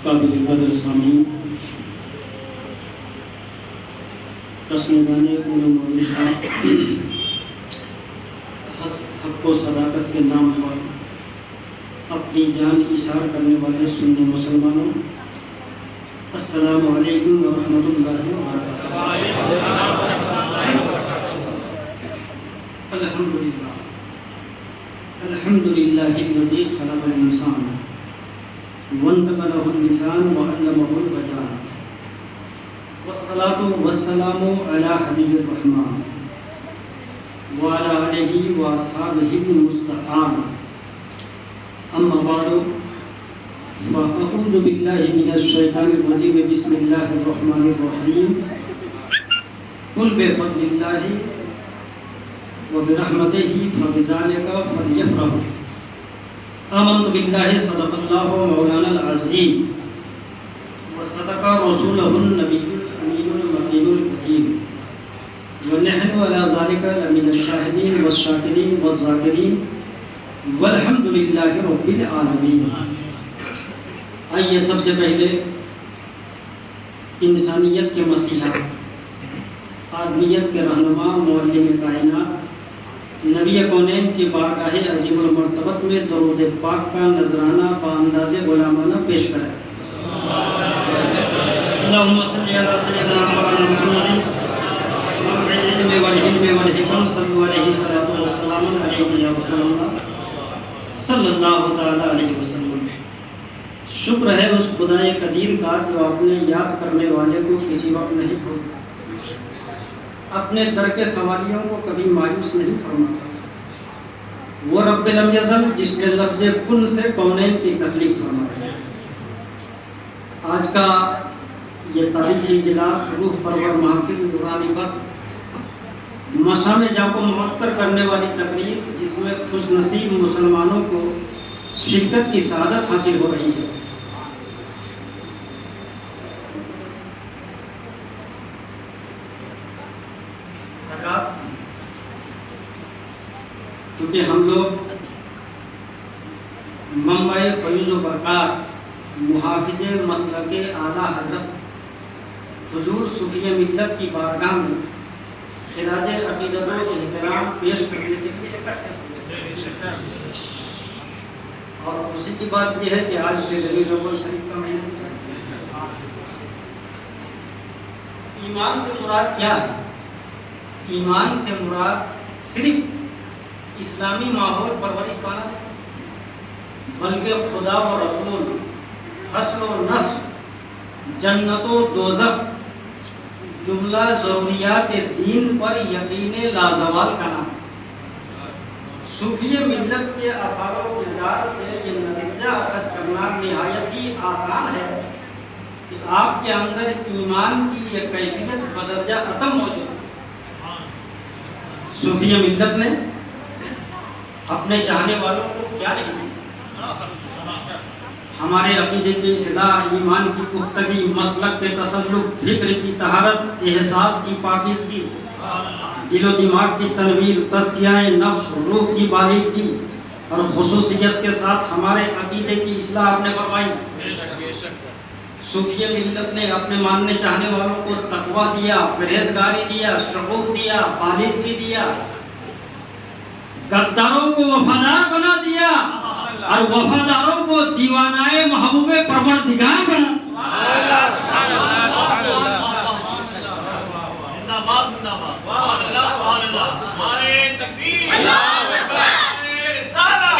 काबिल कदर सामीन तस्नीगाने उलमा हक व सदाकत के नाम पर अपनी जान इशार करने वाले सुन्नी मुसलमानों, अस्सलामु अलैकुम व रहमतुल्लाहि व बरकातुहू। अल्हम्दुलिल्लाहिल्लज़ी खलक़ल इंसान वंतक़लहुल लिसान व अल्लमहुल बयान वस्सलातु वस्सलामु अला हबीबिर रहमान व अला आलिहि व अस्हाबिहिल मुस्तक़ाम। अम्मा बादु फ़अऊज़ु बिल्लाहि मिनश शैतानिर रजीम। बिस्मिल्लाहिर रहमानिर रहीम। कुल बिफ़ज़लिल्लाहि व बिरहमतिही फ़बिज़ालिका फ़लयफ़रहू। आमन्तु बिल्लाहि सदक़ल्लाहु मौलानल अज़ीम व सदक़ा रसूलहुन नबियुल अमीनुल मकीनुल करीम व नहनु अला ज़ालिका लमिनश शाहिदीन वश्शाकिरीन वज़्ज़ाकिरीन वल्हम्दुलिल्लाहि रब्बिल आलमीन। आइए सबसे पहले इंसानियत के मसीहा, आदमियत के रहनुमा, मुअल्लिम कायनात, नबी कौनैन की बारगाह अज़ीमुल मर्तबत में दरूद पाक का नजराना बाअंदाज़े गुलामाना पेश करें। अल्लाहुम्मा सल्ली अला सय्यिदिना मुहम्मदिन वल इल्मी वल हिल्मी वल हिकम सल्लल्लाहु अलैहि सल्लल्लाहु अलैहि या रसूलल्लाह सल्लल्लाहु तआला अलैहि वसल्लम। शुक्र है उस खुदाए कदीर का जो अपने याद करने वाले को किसी वक्त नहीं भूलता, अपने दर के सवालियों को कभी मायूस नहीं फरमाता। वो रब्बे लम यज़ल जिसने लफ्ज़े कुन से कौनैन की तख्लीक फरमाई। आज का ये तारीखी इजलास रूह परवर महफिल नूरानी बस मशा में जाको मुअत्तर करने वाली तकरीर, जिसमें खुश नसीब मुसलमानों को शिरकत की सआदत हासिल हो रही है। क्योंकि हम लोग मुंबई फयूज़ व बरक़ात मुहाफ़िज़े मसलके आला हज़रत हुज़ूर सूफ़ी मिल्लत की बारगाह में खिराज अक़ीदत व एहतराम पेश करने के लिए इकट्ठे हुए। और खुशी की बात यह है कि आज से रबीउल अव्वल शरीफ का महीना। ईमान से मुराद क्या है? ईमान से मुराद सिर्फ इस्लामी माहौल परवरिश पाना, बल्कि खुदा व रसूल, हस्र व नस्र, जन्नत व दोज़ख, जुमला ज़रूरियात दीन पर यकीन लाज़वाल करना। सूफ़ी मिल्लत के अफ़ाल व किरदार से ये नतीजा अखज़ करना निहायत ही आसान है कि आपके अंदर ईमान की ये कैफियत बदरजा अतम मौजूद है। सूफ़ी मिल्लत ने अपने चाहने वालों को क्या नहीं दिया? हमारे अक़ीदे की इस्लाह, ईमान की पुख्तगी, मसलक के तसल्लुक़, फ़िक्र की तहारत, एहसास की पाकीज़गी, दिलो दिमाग की तनवीर, तज़कियाए नफ्स, रूह की बालिग़गी और ख़ुसूसियत के साथ हमारे अक़ीदे की इस्लाह आपने फरमाई। सूफ़ी मिल्लत ने अपने मानने चाहने वालों को तक़वा दिया, परहेज़गारी दिया, शऊर दिया, बालिग़गी दिया, गद्दारों को वफादार बना दिया और वफादारों को दीवानाए महबूबे परवरदिगार बना। जिंदाबाद जिंदाबाद, सुभान अल्लाह सुभान अल्लाह, नारे तकबीर, अल्लाहु अकबर, रिसालत,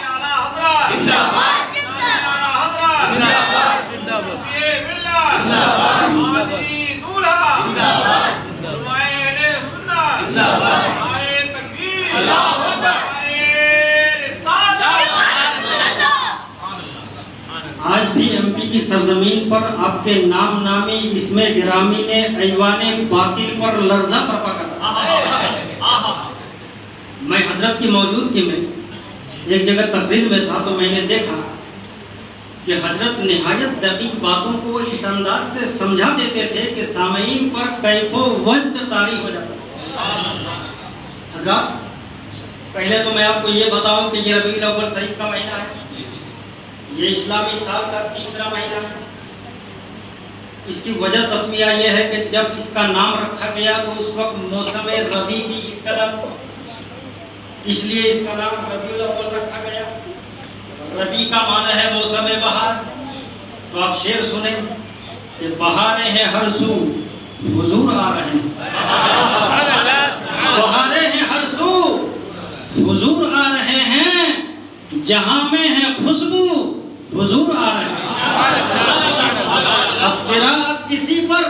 आला हज़रत, जिंदाबाद जिंदाबाद, आला हज़रत, जिंदाबाद जिंदाबाद, ये मिल्लत, जिंदाबाद मादी दूल्हा, जिंदाबाद, दुआए सुन्नत, जिंदाबाद, नारे तकबीर, अल्लाहु अकबर, आज भी एमपी की सरजमीन पर आपके नाम नामी इसमें गिरामी ने ऐवाने बातिल पर लर्जा बर्पा कर। मैं हजरत की मौजूदगी में एक जगह तकरीर में था तो मैंने देखा कि हजरत निहायत दकीक बातों को इस अंदाज से समझा देते थे कि सामईन पर कैफो वज्द तारी हो जाता। हजरत पहले तो मैं आपको ये बताऊं कि ये रबीउल अव्वल शरीफ का महीना है। ये इस्लामी साल का तीसरा महीना है। इसकी वजह तस्मिया यह है कि जब इसका नाम रखा गया तो उस वक्त मौसम रबी की इब्तिदा थी, इसलिए इसका नाम रबीउल अव्वल रखा गया। रबी का माना है मौसम बहार। तो आप शेर सुने कि बहारें हैं हर सू, हुजूर आ रहे हैं। बहारें हैं हर सू, हुजूर आ रहे हैं। जहां में है खुशबू, हुजूर आ रहे हैं। अब किसी पर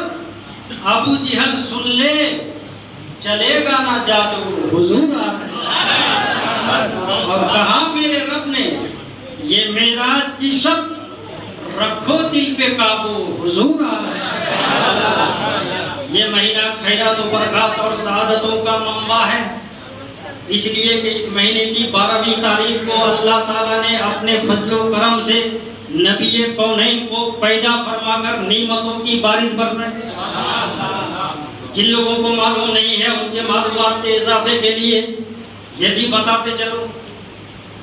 अबू जहल सुन ले, चलेगा ना जादू, हुजूर आ रहे हैं। और कहा मेरे रब ने ये मेराज की शब, रखो दिल पे काबू, हुजूर आ रहे हैं। ये महीना खैरात और बरकत और सआदतों का मंबा है, इसलिए कि इस महीने की 12वीं तारीख को अल्लाह ताला ने अपने फजलो करम से नबी कौनैन को पैदा फरमाकर नेमतों की बारिश बरसाई। जिन लोगों को मालूम नहीं है उनके मालूमात के इजाफे के लिए ये भी बताते चलो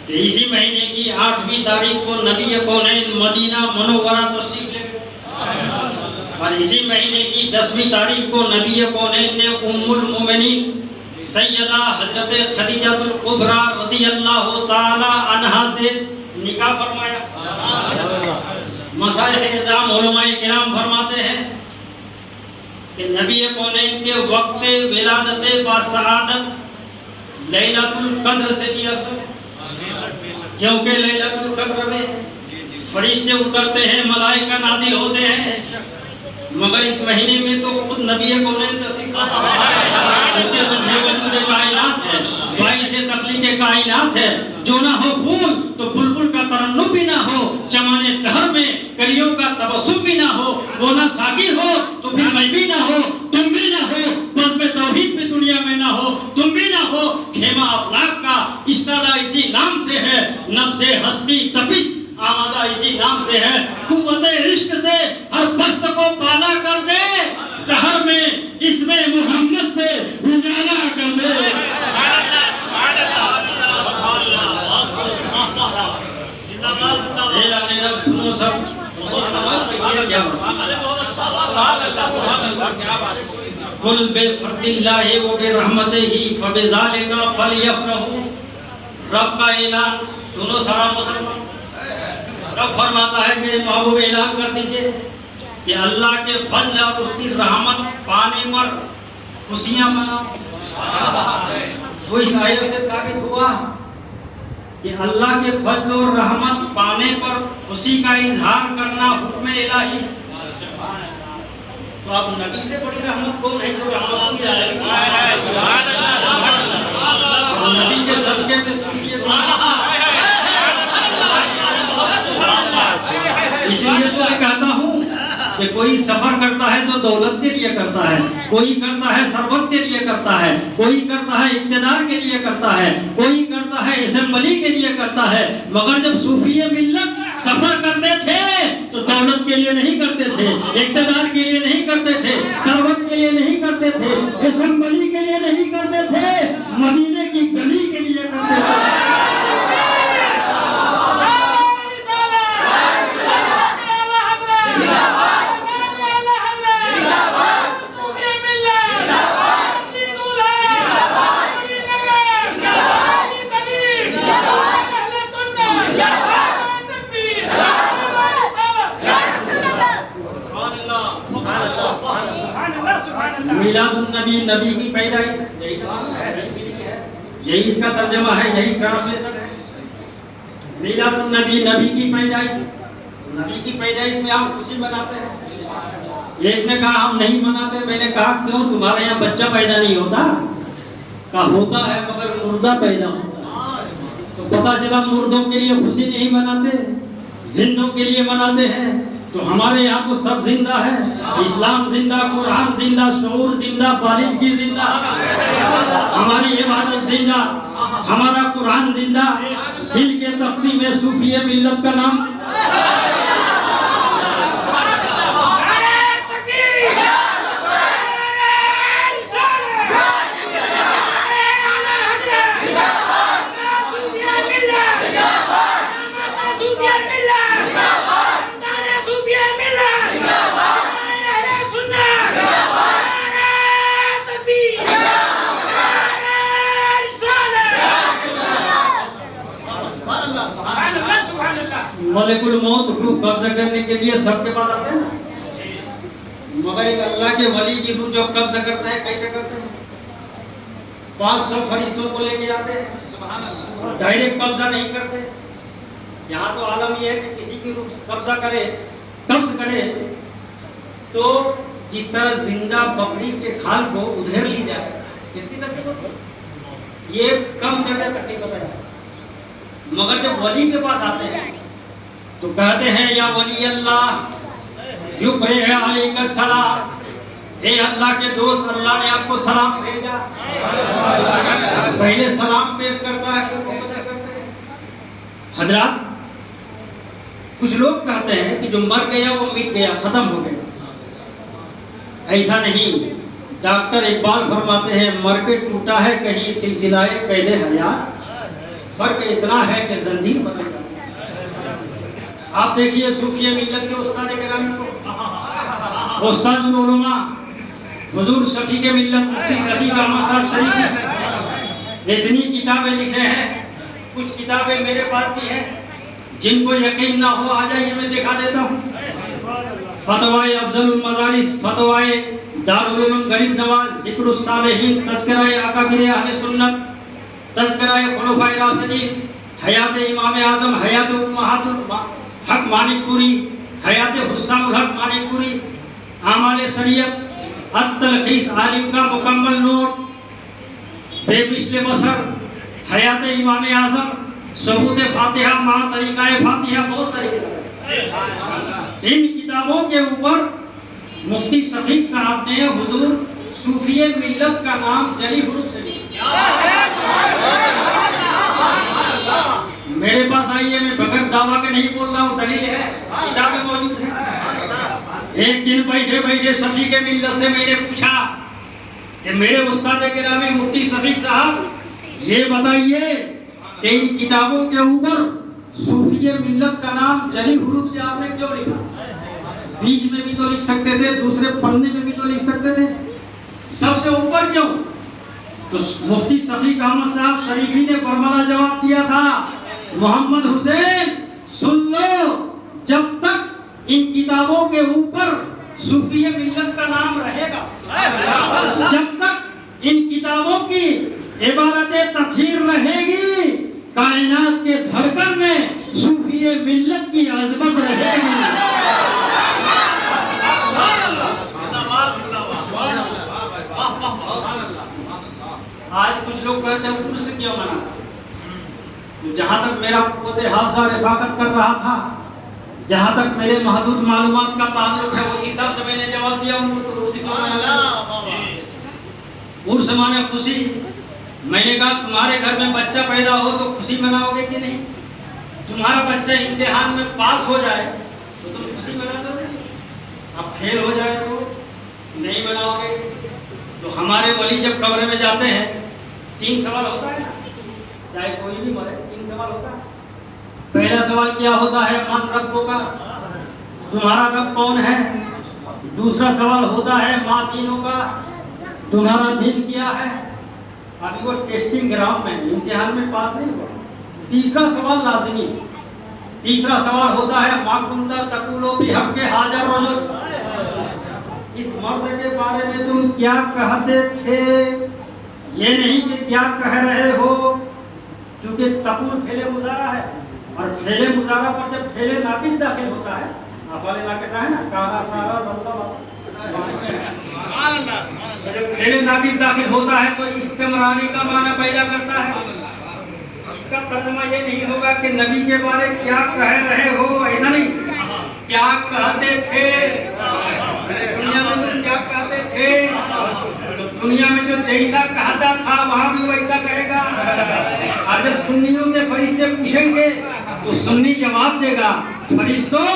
कि इसी महीने की 8वीं तारीख को नबी कौनैन मदीना मनोवरा तशरीफ ले गए और इसी महीने की 10वीं तारीख को नबी कौनैन ने उम्मुल मोमिनीन सैयदा हजरत खदीजातुल कुबरा रज़ियल्लाहु ताला अन्हा से निकाह फरमाया। मशाइख इज़ाम उलमाए किराम फरमाते हैं कि नबी कौनैन के वक्त विलादत बासआदत लैलतुल कद्र से किया था, क्योंकि लैलतुल कद्र में फरिश्ते उतरते हैं, मलाइका नाजिल होते हैं, मगर इस महीने में तो खुद नबी कौनैन तशरीफ उनके वजूद कायनात है, वाई से तख्लीक कायनात है। जो ना हो फूल तो बुलबुल का तरन्नुम भी ना हो, चमाने दहर में कलियों का तबस्सुम भी ना हो, वो ना साकी हो तो फिर मैं भी ना हो, तुम भी ना हो, बज़्म तौहीद भी दुनिया में ना हो, तुम भी ना हो। खेमा अफलाक का इस्तादा इसी नाम से है, नब्ज़े हस्ती तपिश आमादा इसी नाम से है। कुव्वते इश्क से हर पस्त को पाला कर दे, दहर में इसमें मोहम्मद से उजाला कर दे। सुनो सब, कुल बेफर्दिल्लाहि व बिरहमतिही फबिज़ालिका फलयफ़रहू। रब का ऐलान सुनो सारा मुसलमान। रब फरमाता है कि महबूब ऐलान कर दीजिए कि अल्लाह के फजल और उसकी रहमत पाने पर खुशियां मनाओ। वो इस आयत से साबित हुआ कि अल्लाह के फजल और रहमत पाने पर खुशी का इजहार करना हुक्म इलाही। तो अब नबी से बड़ी रहमत कौन है जो रहमत की आलमी है। नबी के सदके में सुनिए, इसलिए तो मैं कहता हूँ कि कोई सफर करता है तो दौलत के लिए करता है, कोई करता है सरबत के लिए करता है, कोई करता है इक़्तिदार के लिए करता है, कोई करता है असेंबली के लिए करता है। मगर जब सूफिये मिल्लत सफर करते थे तो दौलत के लिए नहीं करते थे, इक़्तिदार के लिए नहीं करते थे, सरबत के लिए नहीं करते थे, असेंबली के लिए नहीं करते थे, मदीने की गली के लिए करते थे। मिलादुन नबी, नबी की पैदाइश, यही इसका तर्जमा है, यही ट्रांसलेशन है। मिलादुन नबी, नबी की पैदाइश। नबी की पैदाइश में हम खुशी मनाते हैं। एक ने कहा हम नहीं मनाते, मैंने कहा क्यों, तुम्हारे यहाँ बच्चा पैदा नहीं होता? कहा होता है मगर मुर्दा पैदा होता है। तो पता चला मुर्दों के लिए खुशी नहीं मनाते, जिंदों के लिए मनाते हैं। तो हमारे यहाँ तो सब जिंदा है, इस्लाम जिंदा, कुरान जिंदा, शऊर जिंदा, बालिग़ी जिंदा, हमारी इबादत जिंदा, हमारा कुरान जिंदा। दिल के तख्ती में सूफिये मिल्लत का नाम Yeah! मलिकुल मौत रूह कब्जा करने के लिए सबके पास आते हैं ना, मगर एक अल्लाह के वली की रूह जब कब्जा करते हैं कैसे करते हैं? 500 फरिश्तों को लेके आते हैं, सुभान अल्लाह, डायरेक्ट कब्जा नहीं करते। यहाँ तो आलम ये है कि किसी की रूह कब्ज करे तो जिस तरह जिंदा बकरी के खाल को उधेड़ ली जाए, कितनी तकलीफ होती है, ये कम जगह तकलीफ होता है। मगर जब वली के पास आते हैं तो कहते हैं या वली अल्लाह युक्रे अलैका सलाम, हे अल्लाह के दोस्त, अल्लाह ने आपको सलाम भेजा। पहले सलाम पेश करता है हजरत। कुछ लोग कहते हैं कि जो मर गया वो मिट गया, खत्म हो गया। ऐसा नहीं, डॉक्टर इकबाल फरमाते हैं मर के टूटा है कहीं सिलसिलाए कैदे हयात, फर्क इतना है कि जंजीर बदल जाती है। आप देखिए सूफिया मिल्लत के उस्ताद किरामी को, उस्ताद उलमा हुजूर शफी के मिल्लत मुफ्ती शफी कामा साहब शरीफ इतनी किताबें लिखे हैं। कुछ किताबें मेरे पास भी हैं, जिनको यकीन ना हो आ जाइए, मैं दिखा देता हूँ। फतवाए अफजलुल मदारिस, फतवाए दारुल उलूम गरीब नवाज, जिक्रुस सालिहीन, तज़किराए अकाबिर अहले सुन्नत, तज़किराए खुलफाए राशिदीन, हयात इमाम आज़म, हयात उम्महातुल हक मानिकपुरी, हयात हुस्सामुल हक मानिकपुरी, आमाल शरीयत, अत-तलखीस आलिम का मुकम्मल नोट, बेमिसले बसर, हयात इमाम आज़म, सबूत फातिहा मा तरीक़ाए फातिहा, बहुत सारी किताबें। इन किताबों के ऊपर मुफ्ती शफीक साहब ने हुजूर सूफिये मिल्लत का नाम जली हुरूफ से लिखा। मेरे पास आइए, मैं बगैर दावा के नहीं बोल रहा हूँ, दलील है, किताबें मौजूद हैं। एक दिन बैठे बैठे शफी के मिल्लत से मैंने पूछा कि मेरे उस्ताद गिरामी मुफ्ती शफीक साहब, ये बताइए कि इन किताबों के ऊपर सूफिये मिल्लत का नाम जली हुरूफ से आपने क्यों लिखा? बीच में भी तो लिख सकते थे, दूसरे पन्ने में भी तो लिख सकते थे, सबसे ऊपर क्यों? तो मुफ्ती शफीक अहमद साहब शरीफी ने बरमला जवाब दिया था, मोहम्मद हुसैन सुन लो, जब तक इन किताबों के ऊपर सूफिये मिल्लत का नाम रहेगा, जब तक इन किताबों की इबारत तत्हीर रहेगी, कायनात के धड़कन में सूफिये मिल्लत की अज़मत रहेगी। आज कुछ लोग कहते हैं उर्स क्यों मना? जहाँ तक मेरा कुव्वत हाफ़िज़ा रिफ़ाक़त कर रहा था, जहाँ तक मेरे महदूद मालूमात का ताल्लुक है, उसी हिसाब से मैंने जवाब दिया उनको। तो उर्स क्यों मना? उर्स माने खुशी। मैंने कहा तुम्हारे घर में बच्चा पैदा हो तो खुशी मनाओगे कि नहीं? तुम्हारा बच्चा इम्तिहान में पास हो जाए तो तुम खुशी मना दोगे, अब फेल हो जाए तो नहीं मनाओगे। तो हमारे वली जब कब्र में जाते हैं 3 सवाल होता है ना, चाहे कोई भी मरे 3 सवाल होता है। पहला सवाल क्या होता है? मन रब्बुका, तुम्हारा रब कौन है? दूसरा सवाल होता है मा दीनुका, तुम्हारा दीन क्या है? अभी वो टेस्टिंग ग्राउंड में, इम्तिहान में पास नहीं हुआ। तीसरा सवाल लाज़िमी, तीसरा सवाल होता है मा कुंता तकुलो फी हक़्क़ि हाज़ा रजुल, इस मर्द के बारे में तुम क्या कहते थे? ये नहीं कि क्या कह रहे हो, क्योंकि तकुल फेले मुजारा है, और फेले मुजारा पर जब फेले नाकिस दाखिल होता है, अफाले नाकिस है ना, काला सारा जब फेले नाकिस दाखिल होता है तो इस्तिमरारी का माना पैदा करता है। इसका तर्जुमा ये नहीं होगा कि नबी के बारे में क्या कह रहे हो, ऐसा नहीं, क्या कहते थे, दुनिया में तुम क्या कहते थे, तो दुनिया में जो जैसा कहता था वहाँ भी वैसा कहेगा। और जब सुन्नियों के फरिश्ते पूछेंगे तो सुन्नी जवाब देगा, फरिश्तों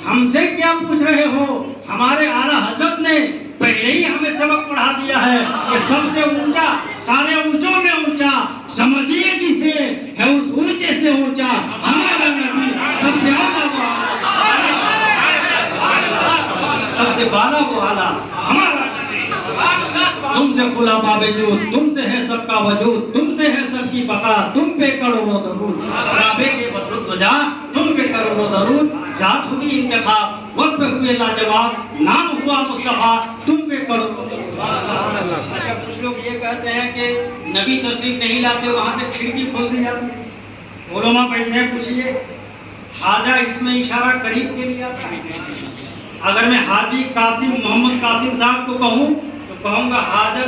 हमसे क्या पूछ रहे हो, हमारे आला हजरत ने पहले ही हमें सबक पढ़ा दिया है कि सबसे ऊंचा, सारे ऊंचों में ऊंचा समझिए जिसे है, उस ऊंचे से ऊंचा हमारा नबी, सबसे आला, सबसे बाला वो आला हमारा नबी। तुमसे खुला बावजूद, तुमसे है सबका वजूद, तुमसे है सबकी बका, तुम पे करोड़ों दरूद, काबे के बदरुद तुझा, तुम पे करोड़ों दरूद, जात हुई इंतखाब, वस्फ हुए लाजवाब, नाम हुआ मुस्तफा, तुम पे करो। अच्छा, कुछ लोग ये कहते हैं कि नबी तशरीफ नहीं लाते, वहां से खिड़की खोल दी जाती है। उलमा बैठे हैं, पूछिए हाजा इसमें इशारा करीब के लिए आता है। अगर मैं हाजी कासिम मोहम्मद कासिम साहब को कहूँ तो कहूँगा हाजा